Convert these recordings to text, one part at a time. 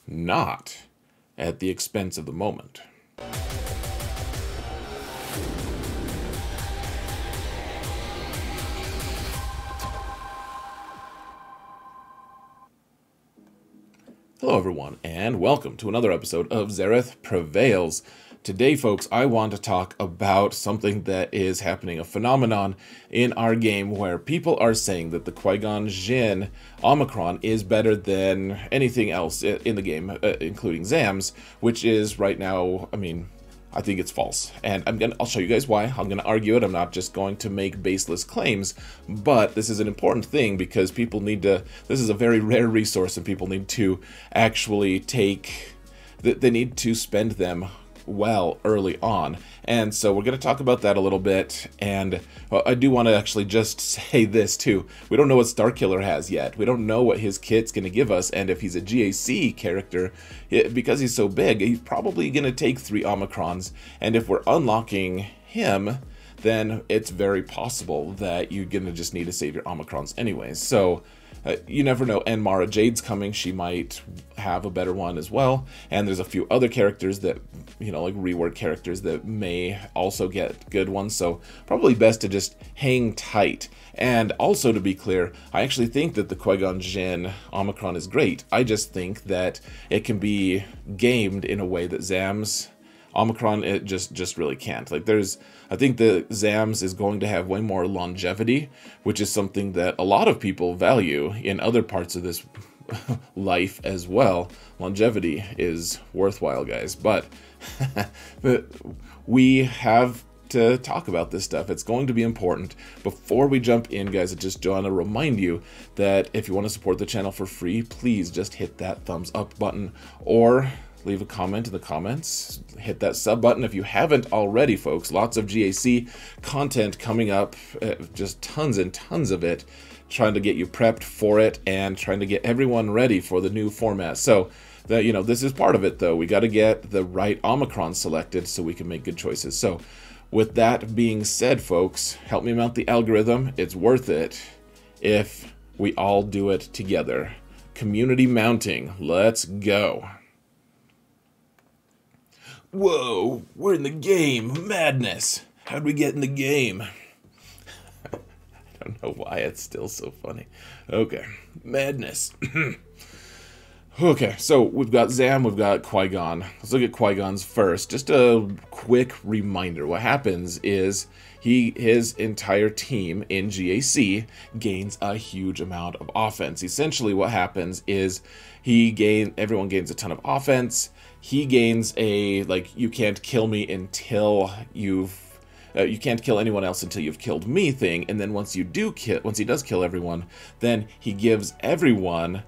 not at the expense of the moment. Hello everyone, and welcome to another episode of Xaereth Prevails. Today, folks, I want to talk about something that is happening, a phenomenon in our game where people are saying that the Qui-Gon Jinn Omicron is better than anything else in the game, including Zam'S, which is right now, I think it's false, and I'll show you guys why. I'm gonna argue it. I'm not just going to make baseless claims, but this is an important thing because people need to. This is a very rare resource, and people need to actually they need to spend them well early on. And so we're going to talk about that a little bit, and I do want to actually just say this too. We don't know what Starkiller has yet. We don't know what his kit's going to give us, and if he's a GAC character, because he's so big, he's probably going to take 3 Omicrons, and if we're unlocking him, then it's very possible that you're going to just need to save your Omicrons anyways. So you never know. And Mara Jade's coming. She might have a better one as well. And there's a few other characters that, like rework characters that may also get good ones. So probably best to just hang tight. And also, to be clear, I actually think that the Qui-Gon Jinn Omicron is great. I just think that it can be gamed in a way that Zam'S Omicron, it just really can't. I think the Zam'S is going to have way more longevity, which is something that a lot of people value in other parts of this life as well. Longevity is worthwhile, guys, but we have to talk about this stuff. It's going to be important. Before we jump in, guys, I just want to remind you that if you want to support the channel for free, please just hit that thumbs up button or leave a comment in the comments. Hit that sub button if you haven't already, folks. Lots of GAC content coming up, just tons and tons of it, trying to get you prepped for it and trying to get everyone ready for the new format. So this is part of it, though. We got to get the right Omicron selected so we can make good choices. So with that being said, folks, help me mount the algorithm. It's worth it if we all do it together. Community mounting. Let's go. Whoa, we're in the game. Madness. How'd we get in the game? I don't know why it's still so funny. Okay, madness. Okay, so we've got Zam, we've got Qui-Gon. Let's look at Qui-Gon's first. Just a quick reminder. What happens is his entire team in GAC gains a huge amount of offense. Essentially what happens is everyone gains a ton of offense. He gains you can't kill me until you can't kill anyone else until you've killed me thing. And then once he does kill everyone, then he gives everyone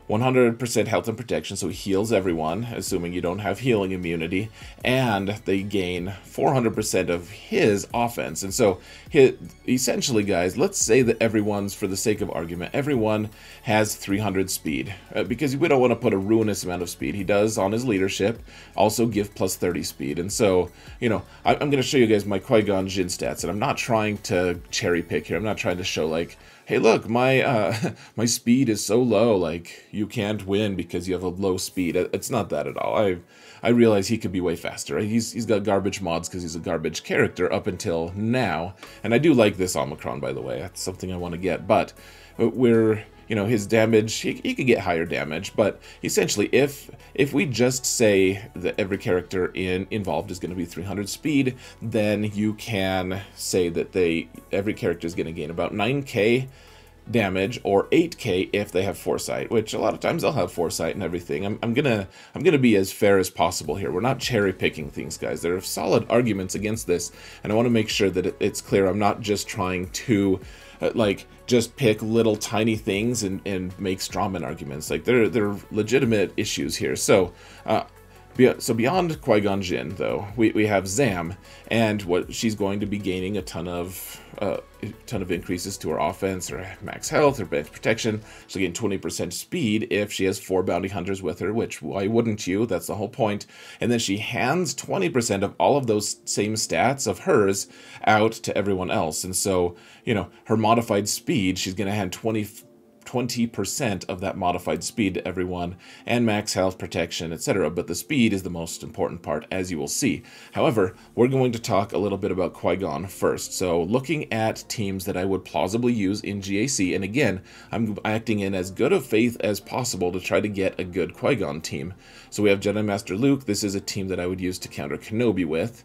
100% health and protection, so he heals everyone, assuming you don't have healing immunity, and they gain 400% of his offense. And so, essentially, guys, let's say that everyone's, for the sake of argument, everyone has 300 speed, because we don't want to put a ruinous amount of speed. He does, on his leadership, also give plus 30 speed. And so, I'm going to show you guys my Qui-Gon Jinn stats, and I'm not trying to cherry pick here. I'm not trying to show, hey, look, my my speed is so low, you can't win because you have a low speed. It's not that at all. I realize he could be way faster. He's got garbage mods because he's a garbage character up until now. And I do like this Omicron, by the way. That's something I want to get. But his damage, he could get higher damage, but essentially if we just say that every character involved is going to be 300 speed, then you can say that every character is going to gain about 9k damage or 8k if they have foresight, which a lot of times they'll have foresight and everything. I'm gonna be as fair as possible here. We're not cherry picking things, guys. There are solid arguments against this, and I want to make sure that it's clear. I'm not just trying to just pick little tiny things and make strawman arguments. There are legitimate issues here. So beyond Qui-Gon Jinn, though, we have Zam, and what she's going to be gaining a ton of increases to her offense, or max health, or max protection. She'll gain 20% speed if she has 4 bounty hunters with her, which why wouldn't you? That's the whole point. And then she hands 20% of all of those same stats of hers out to everyone else. And so, her modified speed, she's going to hand 20 20% of that modified speed to everyone, and max health, protection, etc. But the speed is the most important part, as you will see. However, we're going to talk a little bit about Qui-Gon first. So looking at teams that I would plausibly use in GAC, and again, I'm acting in as good of faith as possible to try to get a good Qui-Gon team. So we have Jedi Master Luke. This is a team that I would use to counter Kenobi with.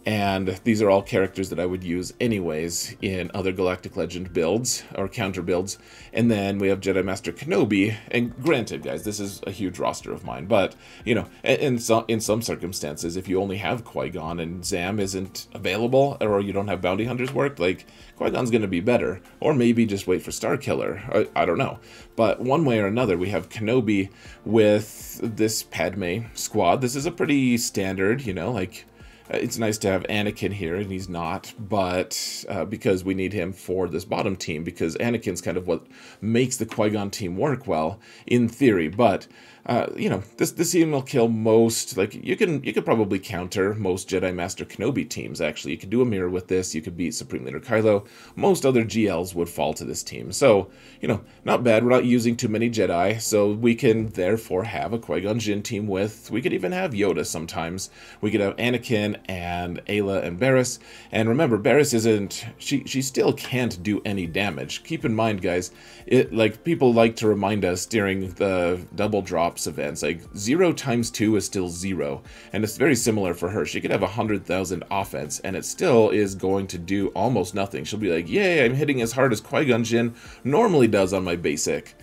And these are all characters that I would use anyways in other Galactic Legend builds, or counter builds. And then we have Jedi Master Kenobi, and granted, guys, this is a huge roster of mine, but, you know, in some circumstances, if you only have Qui-Gon and Zam isn't available, or you don't have Bounty Hunters worked, like, Qui-Gon's going to be better. Or maybe just wait for Starkiller. I don't know. But one way or another, we have Kenobi with this Padme squad. This is a pretty standard, you know, like... It's nice to have Anakin here, and he's not, but because we need him for this bottom team, because Anakin's kind of what makes the Qui-Gon team work well, in theory. But you know, this team will kill most. Like you could probably counter most Jedi Master Kenobi teams. Actually, you could do a mirror with this. You could beat Supreme Leader Kylo. Most other GLs would fall to this team. So you know, not bad. We're not using too many Jedi, so we can therefore have a Qui-Gon Jinn team with. We could even have Yoda sometimes. We could have Anakin and Ayla and Barriss. And remember, Barriss isn't, she still can't do any damage. Keep in mind, guys, like people like to remind us during the double drops events, like 0 times 2 is still 0. And it's very similar for her. She could have 100,000 offense and it still is going to do almost nothing. She'll be like, yay, I'm hitting as hard as Qui-Gon Jinn normally does on my basic.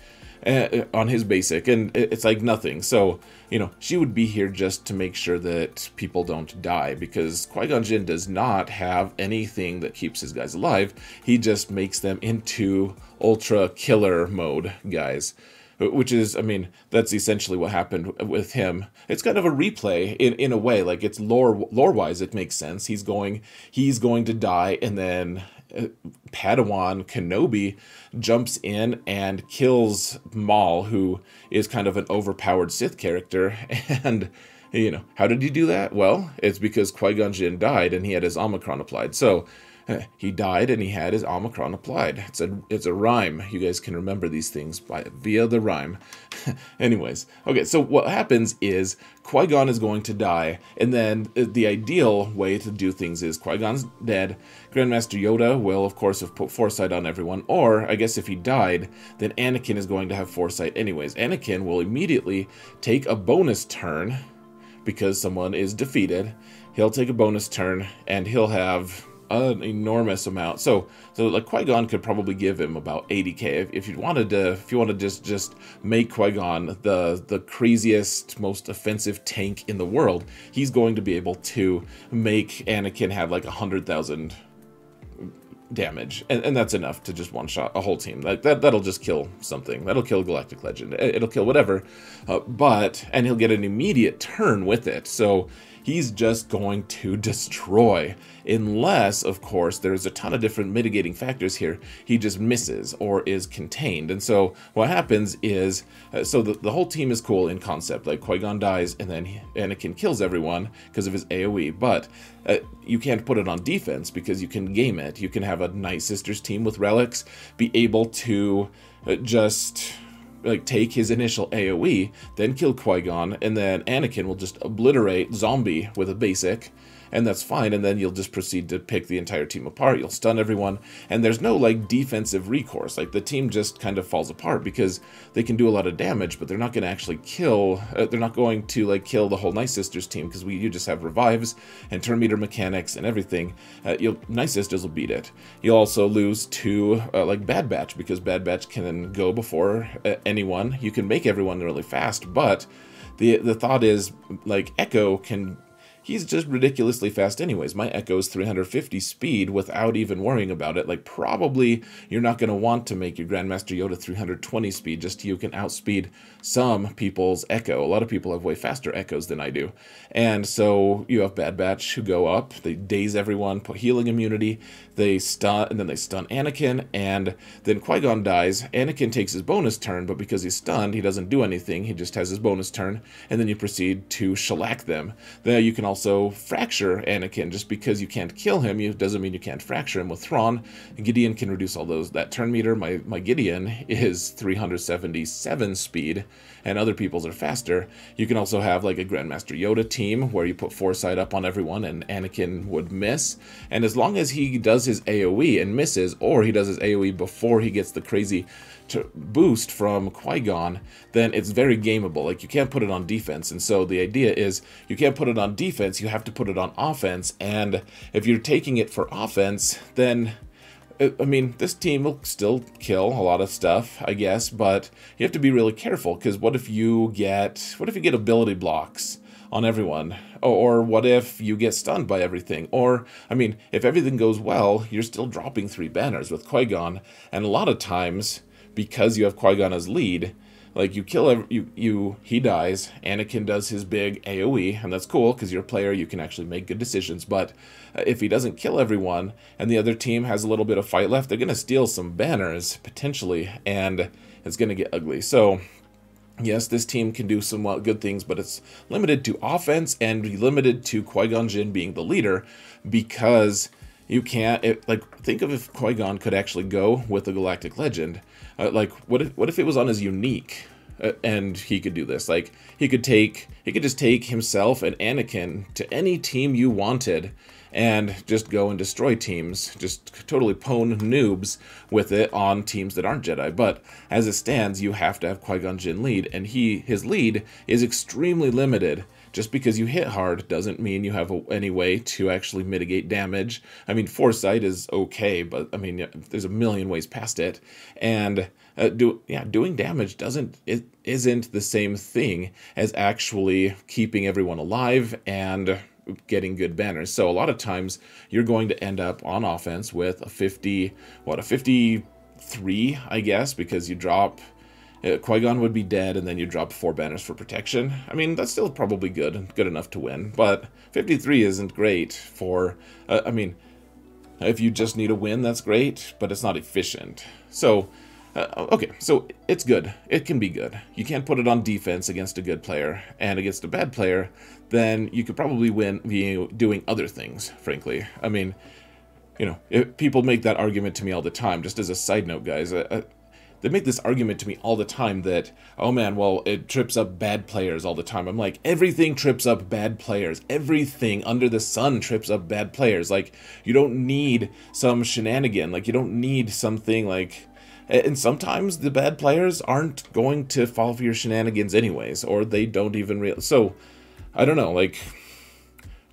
On his basic, and it's like nothing. So, you know, she would be here just to make sure that people don't die, because Qui-Gon Jinn does not have anything that keeps his guys alive. He just makes them into ultra killer mode guys, which is, I mean, that's essentially what happened with him. It's kind of a replay in a way, like it's lore-wise it makes sense. He's going to die, and then Padawan Kenobi jumps in and kills Maul, who is kind of an overpowered Sith character. And, you know, how did he do that? Well, it's because Qui-Gon Jinn died and he had his Omicron applied. So, he died and he had his Omicron applied. It's a rhyme. You guys can remember these things via the rhyme. Anyways, okay, so what happens is Qui-Gon is going to die, and then the ideal way to do things is Qui-Gon's dead. Grandmaster Yoda will, of course, have put foresight on everyone, or I guess if he died, then Anakin is going to have foresight anyways. Anakin will immediately take a bonus turn because someone is defeated. He'll take a bonus turn, and he'll have an enormous amount. So like Qui-Gon could probably give him about 80k if you wanted to just make Qui-Gon the craziest, most offensive tank in the world. He's going to be able to make Anakin have like 100,000 damage, and that's enough to just one shot a whole team. Like that'll just kill something. That'll kill Galactic Legend. It'll kill whatever, and he'll get an immediate turn with it. So he's just going to destroy, unless, of course, there's a ton of different mitigating factors here. He just misses or is contained. And so what happens is, so the whole team is cool in concept. Like Qui-Gon dies and then Anakin kills everyone because of his AoE. But you can't put it on defense because you can game it. You can have a Night Sisters team with relics be able to just like take his initial AoE, then kill Qui-Gon, and then Anakin will just obliterate Zombie with a basic, and that's fine, and then you'll just proceed to pick the entire team apart. You'll stun everyone, and there's no like defensive recourse. Like the team just kind of falls apart because they can do a lot of damage, but they're not going to actually kill. They're not going to like kill the whole Night Sisters team because you just have revives and turn meter mechanics and everything. Night Sisters will beat it. You'll also lose to like Bad Batch because Bad Batch can go before anyone. You can make everyone really fast, but the thought is like Echo can. He's just ridiculously fast anyways. My Echo is 350 speed without even worrying about it. Like, probably you're not going to want to make your Grandmaster Yoda 320 speed just so you can outspeed some people's Echo. A lot of people have way faster Echoes than I do. And so you have Bad Batch who go up, they daze everyone, put healing immunity, they stun, and then they stun Anakin, and then Qui-Gon dies. Anakin takes his bonus turn, but because he's stunned, he doesn't do anything. He just has his bonus turn, and then you proceed to shellac them. Then you can also also fracture Anakin. Just because you can't kill him, doesn't mean you can't fracture him. With Thrawn, Gideon can reduce all that turn meter. My Gideon is 377 speed, and other people's are faster. You can also have like a Grandmaster Yoda team where you put foresight up on everyone and Anakin would miss. And as long as he does his AoE and misses, or he does his AoE before he gets the crazy boost from Qui-Gon, then it's very gameable. Like, you can't put it on defense, and so the idea is you can't put it on defense, you have to put it on offense. And if you're taking it for offense, then I mean, this team will still kill a lot of stuff, I guess, but you have to be really careful, because what if you get ability blocks on everyone? Or what if you get stunned by everything? Or, I mean, if everything goes well, you're still dropping 3 banners with Qui-Gon, and a lot of times, because you have Qui-Gon as lead, like, you kill he dies, Anakin does his big AoE, and that's cool, because you're a player, you can actually make good decisions. But if he doesn't kill everyone, and the other team has a little bit of fight left, they're going to steal some banners, potentially, and it's going to get ugly. So, yes, this team can do some good things, but it's limited to offense, and limited to Qui-Gon Jinn being the leader, because you can't, think of if Qui-Gon could actually go with the Galactic Legend. Like, what if it was on his unique, and he could do this? Like, he could just take himself and Anakin to any team you wanted, and just go and destroy teams, just totally pwn noobs with it on teams that aren't Jedi. But as it stands, you have to have Qui-Gon Jinn lead, and his lead is extremely limited. Just because you hit hard doesn't mean you have any way to actually mitigate damage. I mean, foresight is okay, but I mean, there's a million ways past it. And doing damage isn't the same thing as actually keeping everyone alive and getting good banners. So a lot of times you're going to end up on offense with a 53, I guess, because you drop. Qui-Gon would be dead, and then you drop 4 banners for protection. I mean, that's still probably good enough to win, but 53 isn't great for, I mean, if you just need a win, that's great, but it's not efficient. So, okay, so it's good. It can be good. You can't put it on defense against a good player, and against a bad player, then you could probably win doing other things, frankly. I mean, people make that argument to me all the time. Just as a side note, guys, they make this argument to me all the time that, oh man, well, it trips up bad players all the time. I'm like, everything trips up bad players. Everything under the sun trips up bad players. Like, you don't need some shenanigan. Like, you don't need something like... And sometimes the bad players aren't going to fall for your shenanigans anyways, or they don't even So, I don't know, like...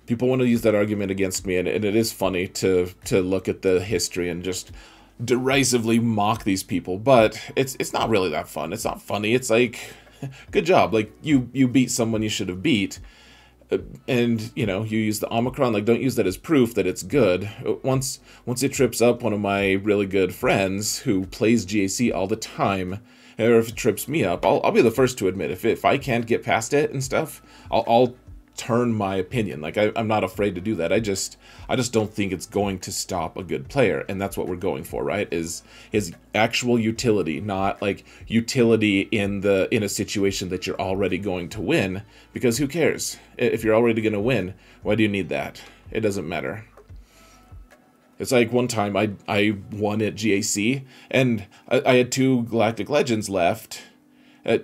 People want to use that argument against me, and it is funny to look at the history and just derisively mock these people, but it's not really that fun. It's not funny. It's like, good job, like you beat someone you should have beat, and you use the Omicron. Like, don't use that as proof that it's good. Once it trips up one of my really good friends who plays GAC all the time, or if it trips me up, I'll be the first to admit if I can't get past it and stuff, I'll turn my opinion. Like, I'm not afraid to do that. I just don't think it's going to stop a good player, and that's what we're going for, right? Is actual utility, not like utility in a situation that you're already going to win, because who cares? If you're already going to win, why do you need that? It doesn't matter. It's like one time I won at GAC, and I had 2 Galactic Legends left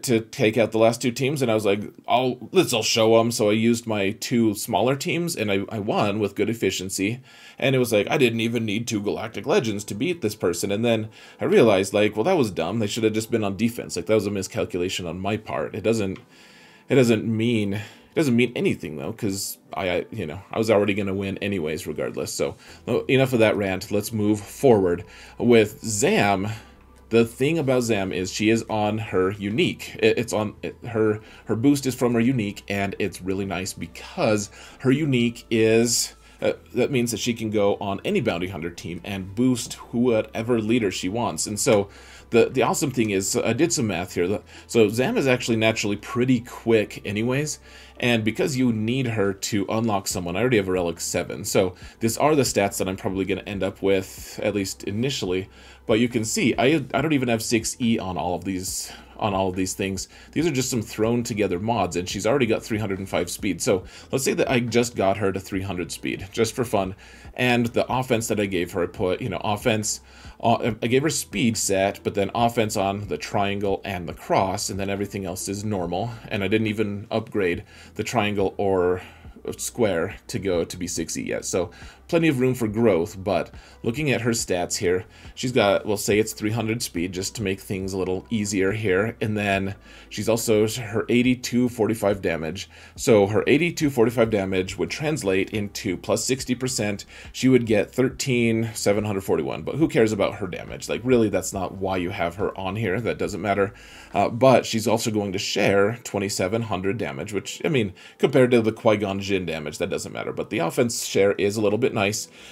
to take out the last 2 teams, and I was like, I'll show them. So I used my 2 smaller teams, and I won with good efficiency. And it was like, I didn't even need 2 Galactic Legends to beat this person. And then I realized, like, well, that was dumb. They should have just been on defense. Like, that was a miscalculation on my part. It doesn't mean anything, though, because I was already going to win anyways, regardless. So enough of that rant. Let's move forward with Zam. The thing about Zam is she is on her unique. Her boost is from her unique, and it's really nice because her unique is... that means that she can go on any bounty hunter team and boost whatever leader she wants. And so the awesome thing is, I did some math here. So Zam is actually naturally pretty quick anyways, and because you need her to unlock someone, I already have a Relic 7. So these are the stats that I'm probably going to end up with, at least initially. But you can see, I don't even have 6E on all of these on all of these things. These are just some thrown together mods, and she's already got 305 speed. So let's say that I just got her to 300 speed, just for fun. And the offense that I gave her, I put, offense, I gave her speed set, but then offense on the triangle and the cross, and then everything else is normal. And I didn't even upgrade the triangle or square to go to be 6E yet, so plenty of room for growth. But looking at her stats here, she's got, we'll say it's 300 speed just to make things a little easier here, and then she's also her 8245 damage. So her 8245 damage would translate into plus 60%. She would get 13,741, but who cares about her damage? Like, really, that's not why you have her on here. That doesn't matter. But she's also going to share 2,700 damage, which, I mean, compared to the Qui-Gon Jinn damage, that doesn't matter. But the offense share is a little bit nice.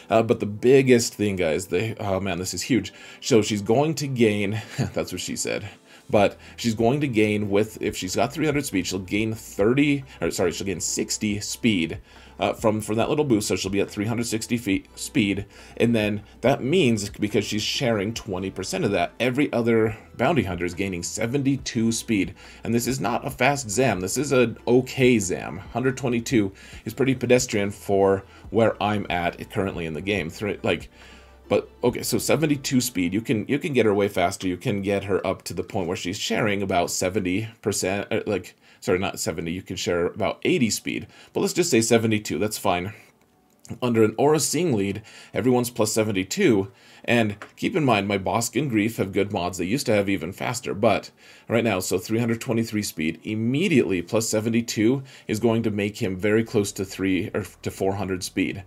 But the biggest thing, guys, oh man, this is huge. So she's going to gain, that's what she said, but she's going to gain if she's got 300 speed, she'll gain she'll gain 60 speed from that little boost, so she'll be at 360 speed, and then that means, because she's sharing 20% of that, every other bounty hunter is gaining 72 speed, and this is not a fast Zam, this is an okay Zam. 122 is pretty pedestrian for where I'm at currently in the game. But okay, so 72 speed, you can get her way faster. You can get her up to the point where she's sharing about 70%, sorry, not 70, you can share about 80 speed. But let's just say 72, that's fine. Under an Aura Seeing lead, everyone's plus 72. And keep in mind, my Bosk and Grief have good mods. They used to have even faster, but right now, so 323 speed, immediately plus 72 is going to make him very close to 400 speed.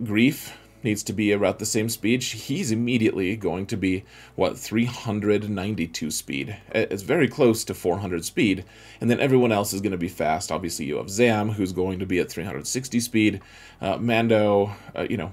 Grief needs to be about the same speed. He's immediately going to be, what, 392 speed. It's very close to 400 speed, and then everyone else is going to be fast. Obviously, you have Zam, who's going to be at 360 speed. Mando,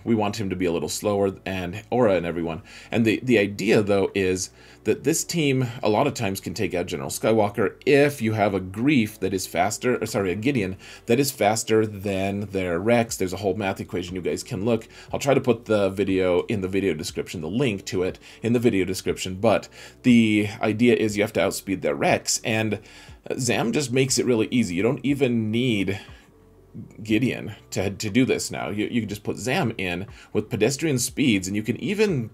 we want him to be a little slower, and Aura and everyone. And the idea, though, is that this team a lot of times can take out General Skywalker if you have a Grief that is faster, a Gideon that is faster than their Rex. There's a whole math equation you guys can look. I'll try to put the video in the video description, the link to it in the video description, but the idea is you have to outspeed their Rex, and Zam just makes it really easy. You don't even need Gideon to do this now. You can just put Zam in with pedestrian speeds, and you can even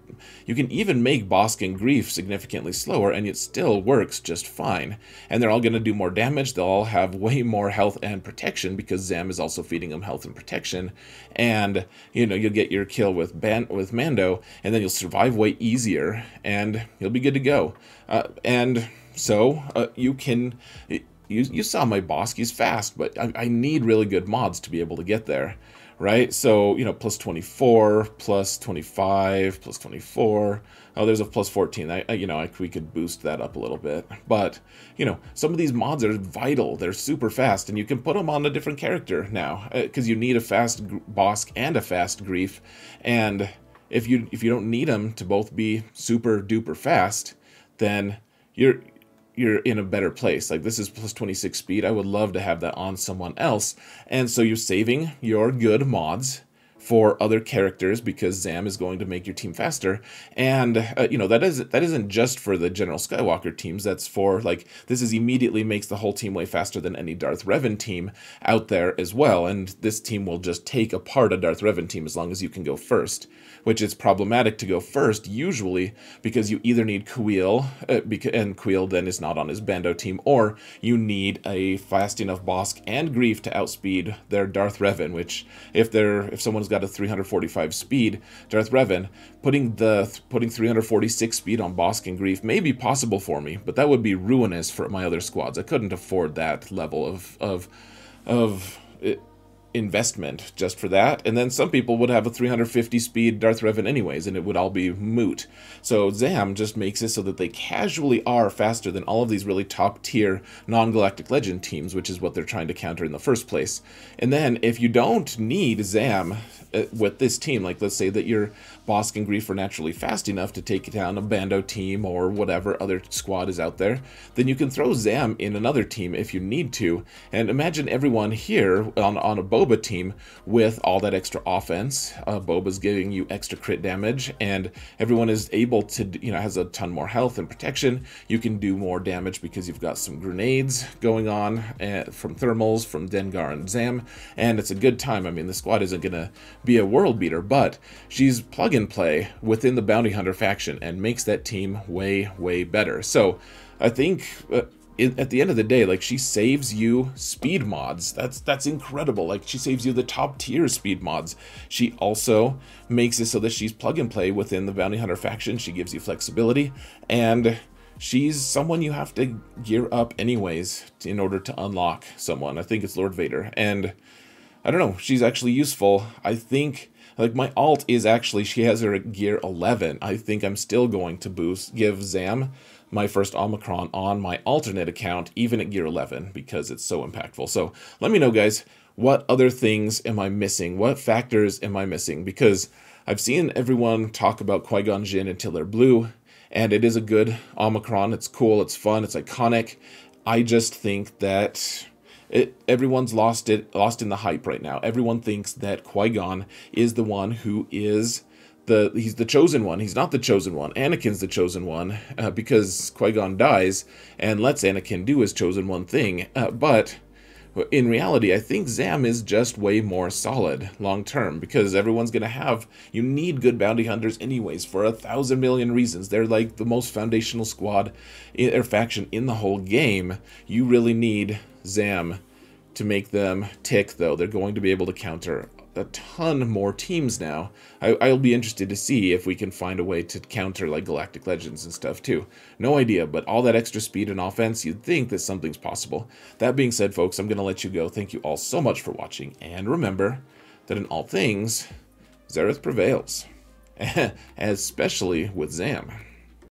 make Bosk and Grief significantly slower, and it still works just fine. And they're all going to do more damage. They'll all have way more health and protection because Zam is also feeding them health and protection. And you'll get your kill with Mando, and then you'll survive way easier, and you'll be good to go. You can. You saw my Bosk, he's fast, but I need really good mods to be able to get there, right? So, plus 24, plus 25, plus 24. Oh, there's a plus 14. We could boost that up a little bit. But, some of these mods are vital. They're super fast, and you can put them on a different character now, because you need a fast Bosk and a fast Grief. And if you don't need them to both be super duper fast, then you're in a better place. Like, this is plus 26 speed. I would love to have that on someone else. And so you're saving your good mods for other characters because Zam is going to make your team faster. And, that isn't just for the General Skywalker teams. That's for, this immediately makes the whole team way faster than any Darth Revan team out there as well. And this team will just take apart a Darth Revan team as long as you can go first, which is problematic to go first, usually, because you either need Kuiil, and Kuiil then is not on his Bando team, or you need a fast enough Bosk and Grief to outspeed their Darth Revan, which, if someone's got a 345 speed Darth Revan, putting 346 speed on Bosk and Grief may be possible for me, but that would be ruinous for my other squads. I couldn't afford that level of investment just for that. And then some people would have a 350 speed Darth Revan anyways, and it would all be moot. So Zam just makes it so that they casually are faster than all of these really top tier non-Galactic Legend teams, which is what they're trying to counter in the first place. And then if you don't need Zam with this team, like let's say that your Bosk and Grief are naturally fast enough to take down a Bando team or whatever other squad is out there, then you can throw Zam in another team if you need to. And imagine everyone here on a boat Boba team with all that extra offense. Boba's giving you extra crit damage, and everyone is able to, has a ton more health and protection. You can do more damage because you've got some grenades going on from thermals, from Dengar and Zam, and it's a good time. I mean, the squad isn't going to be a world beater, but she's plug and play within the Bounty Hunter faction and makes that team way, way better. So I think at the end of the day, like, she saves you speed mods. That's incredible. Like, she saves you the top tier speed mods. She also makes it so that she's plug and play within the Bounty Hunter faction. She gives you flexibility, and she's someone you have to gear up anyways in order to unlock someone. I think it's Lord Vader, and I don't know, she's actually useful. I think, like, my alt is actually, she has her at gear 11. I think I'm still going to give Zam my first Omicron on my alternate account, even at gear 11, because it's so impactful. So let me know, guys, what other things am I missing? What factors am I missing? Because I've seen everyone talk about Qui-Gon Jinn until they're blue, and it is a good Omicron. It's cool, it's fun, it's iconic. I just think that everyone's lost in the hype right now. Everyone thinks that Qui-Gon is the one who is he's the chosen one. He's not the chosen one. Anakin's the chosen one, because Qui-Gon dies and lets Anakin do his chosen one thing. But in reality, I think Zam is just way more solid long term, because everyone's going to you need good bounty hunters anyways for 1,000 million reasons. They're like the most foundational squad or faction in the whole game. You really need Zam to make them tick, though. They're going to be able to counter a ton more teams now. I'll be interested to see if we can find a way to counter like Galactic Legends and stuff too. No idea, but all that extra speed and offense, you'd think that something's possible. That being said, folks, I'm going to let you go. Thank you all so much for watching, and remember that in all things, Zareth prevails, especially with Zam.